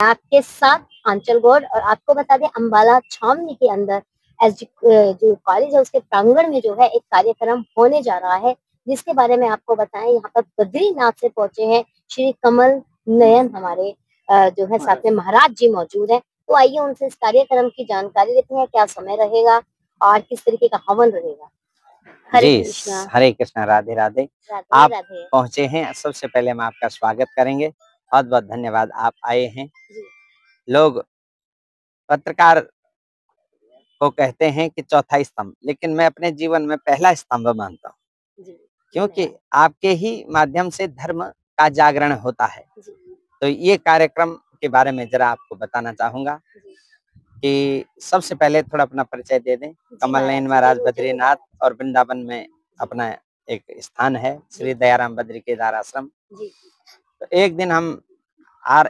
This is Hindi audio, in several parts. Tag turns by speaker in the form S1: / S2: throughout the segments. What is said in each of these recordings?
S1: आपके साथ आंचल गौड़ और आपको बता दें अम्बाला छावनी के अंदर जो कॉलेज है उसके प्रांगण में जो है एक कार्यक्रम होने जा रहा है, जिसके बारे में आपको बताएं। यहाँ पर बद्रीनाथ से पहुंचे हैं श्री कमल नयन हमारे जो है साथ में महाराज जी मौजूद हैं। तो आइए उनसे इस कार्यक्रम की जानकारी लेते हैं, क्या समय रहेगा और किस तरीके का हवन रहेगा। हरे
S2: जी,
S1: कृष्णा।
S2: हरे कृष्णा, राधे राधे।
S1: राधे
S2: आप
S1: राधे।
S2: पहुँचे हैं, सबसे पहले हम आपका स्वागत करेंगे। बहुत-बहुत धन्यवाद आप आए हैं।
S1: जी
S2: लोग पत्रकार को कहते हैं कि चौथा स्तंभ, लेकिन मैं अपने जीवन में पहला स्तंभ मानता हूँ,
S1: जी।
S2: क्योंकि
S1: धन्यवाद।
S2: आपके ही माध्यम से धर्म का जागरण होता है।
S1: जी
S2: तो ये कार्यक्रम के बारे में ज़रा आपको बताना चाहूँगा
S1: जी
S2: कि सबसे पहले थोड़ा अपना परिचय दे दें।
S1: जी
S2: कमल नयन
S1: जी,
S2: महाराज
S1: जरूर जरूर
S2: बद्रीनाथ
S1: महाराज।
S2: और वृंदावन में
S1: जी
S2: अपना एक स्थान है,
S1: जी
S2: श्री दयाराम बद्री केदार आश्रम।
S1: जी जी
S2: तो एक दिन हम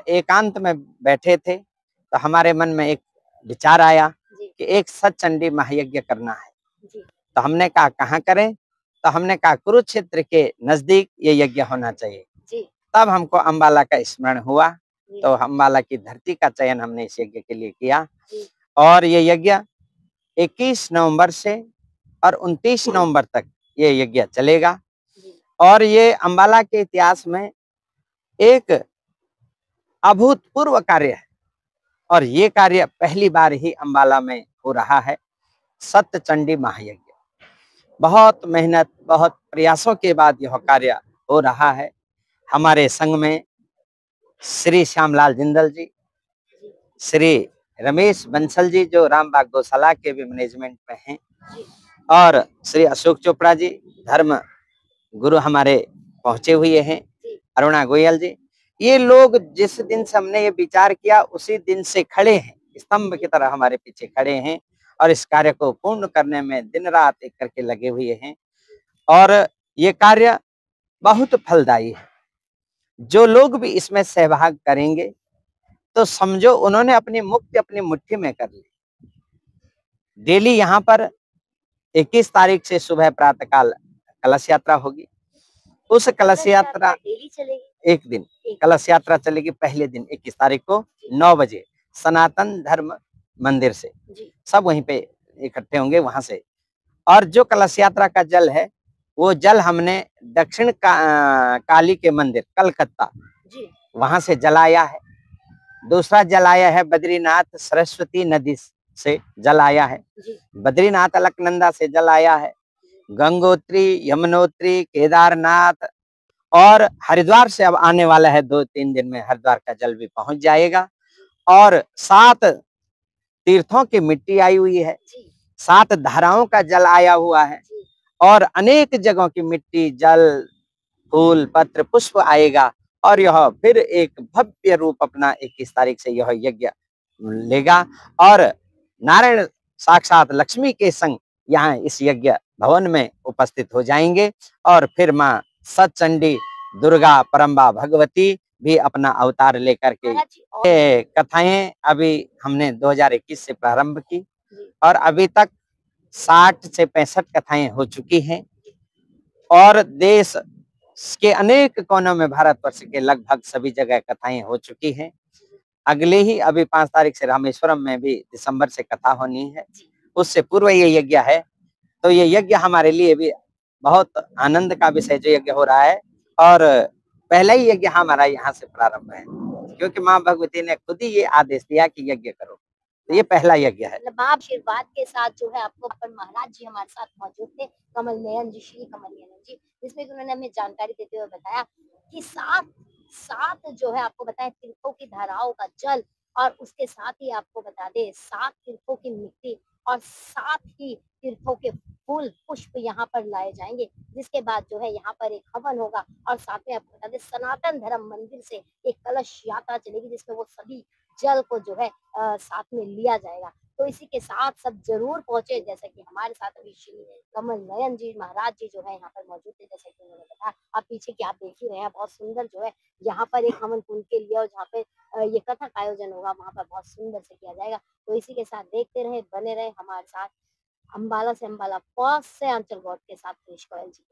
S2: एकांत में बैठे थे, तो हमारे मन में एक विचार आया
S1: जी
S2: कि एक सतचंडी महायज्ञ करना है।
S1: जी
S2: तो हमने कहा कहाँ करें? तो हमने कहा कुरुक्षेत्र के नजदीक ये यज्ञ होना चाहिए।
S1: जी
S2: तब हमको अम्बाला का स्मरण हुआ,
S1: जी
S2: तो अम्बाला की धरती का चयन हमने इस यज्ञ के लिए किया।
S1: जी
S2: और ये यज्ञ 21 नवंबर से और 29 नवंबर तक ये यज्ञ चलेगा।
S1: जी
S2: और ये अम्बाला के इतिहास में एक अभूतपूर्व कार्य है, और ये कार्य पहली बार ही अम्बाला में हो रहा है, सतचंडी महायज्ञ। बहुत मेहनत, बहुत प्रयासों के बाद यह कार्य हो रहा है। हमारे संघ में श्री श्यामलाल जिंदल जी, श्री रमेश बंसल जी जो रामबाग गौशाला के भी मैनेजमेंट में हैं,
S1: जी
S2: और श्री अशोक चोपड़ा जी धर्म गुरु हमारे पहुंचे हुए हैं,
S1: जी
S2: अरुणा गोयल जी। ये लोग जिस दिन से हमने ये विचार किया उसी दिन से खड़े हैं, स्तंभ की तरह हमारे पीछे खड़े हैं, और इस कार्य को पूर्ण करने में दिन रात एक करके लगे हुए हैं। और ये कार्य बहुत फलदायी है। जो लोग भी इसमें सहभाग करेंगे तो समझो उन्होंने अपनी मुक्ति अपनी मुट्ठी में कर ली। डेली यहाँ पर 21 तारीख से सुबह प्रातःकाल कलश यात्रा होगी। उस कलश यात्रा
S1: डेली चलेगी।
S2: एक दिन कलश यात्रा चलेगी। पहले दिन 21 तारीख को 9 बजे सनातन धर्म मंदिर से
S1: जी
S2: सब वहीं पे इकट्ठे होंगे, वहां से। और जो कलश यात्रा का जल है वो जल हमने दक्षिण काली के मंदिर कलकत्ता
S1: जी
S2: वहां से जलाया है। दूसरा जल आया है बद्रीनाथ सरस्वती नदी से जल आया है।
S1: जी
S2: बद्रीनाथ अलकनंदा से जल आया है। गंगोत्री, यमुनोत्री, केदारनाथ और हरिद्वार से अब आने वाला है। 2-3 दिन में हरिद्वार का जल भी पहुंच जाएगा। और 7 तीर्थों की मिट्टी आई हुई है,
S1: जी
S2: 7 धाराओं का जल आया हुआ है,
S1: जी
S2: और अनेक जगहों की मिट्टी, जल, फूल, पत्र, पुष्प आएगा। और यह फिर एक भव्य रूप अपना 21 तारीख से यह यज्ञ लेगा। और नारायण साक्षात लक्ष्मी के संग यहाँ इस यज्ञ भवन में उपस्थित हो जाएंगे। और फिर माँ सतचंडी दुर्गा परम्बा भगवती भी अपना अवतार लेकर के
S1: महाराज जी और
S2: ये कथाएं अभी हमने 2021 से प्रारंभ की,
S1: जी
S2: और अभी तक 60 से 65 कथाएं हो चुकी हैं। और देश के अनेक कोनों में, भारतवर्ष के लगभग सभी जगह कथाएं हो चुकी हैं। अगले ही अभी 5 तारीख से रामेश्वरम में भी दिसंबर से कथा होनी है, उससे पूर्व ये यज्ञ है। तो ये यज्ञ हमारे लिए भी बहुत आनंद का विषय जो यज्ञ हो रहा है। और पहला ही यज्ञ हमारा यहाँ से प्रारंभ है, क्योंकि माँ भगवती ने खुद ही ये आदेश दिया कि यज्ञ करो। तो ये पहला यज्ञ है।
S1: मतलब आप आशीर्वाद के साथ जो है आपको अपन महाराज जी हमारे साथ मौजूद थे, कमल नयन जी, श्री कमल नयन जी, जिसमें कि उन्होंने हमें जानकारी देते हुए बताया कि 7 जो है आपको बताएं तीर्थों की धाराओं का जल, और उसके साथ ही आपको बता दें 7 तीर्थों की मिट्टी और 7 ही तीर्थों के फूल पुष्प यहाँ पर लाए जाएंगे, जिसके बाद जो है यहाँ पर एक हवन होगा। और साथ में आपको बता दें सनातन धर्म मंदिर से एक कलश यात्रा चलेगी, जिसमें वो सभी जल को जो है साथ में लिया जाएगा। तो इसी के साथ सब जरूर पहुंचे, जैसे कि हमारे साथ अभी श्री कमल नयन जी महाराज जी जो है यहाँ पर मौजूद थे, जैसे कि उन्होंने बताया। आप पीछे की आप देख ही रहे हैं, बहुत सुंदर जो है यहाँ पर एक हवन कुंड के लिए, और जहाँ पे ये कथा का आयोजन होगा वहाँ पर बहुत सुंदर से किया जाएगा। तो इसी के साथ देखते रहे, बने रहे हमारे साथ। अम्बाला से, अम्बाला पॉज से आंचल गौड़ के साथ कृष गोयल जी।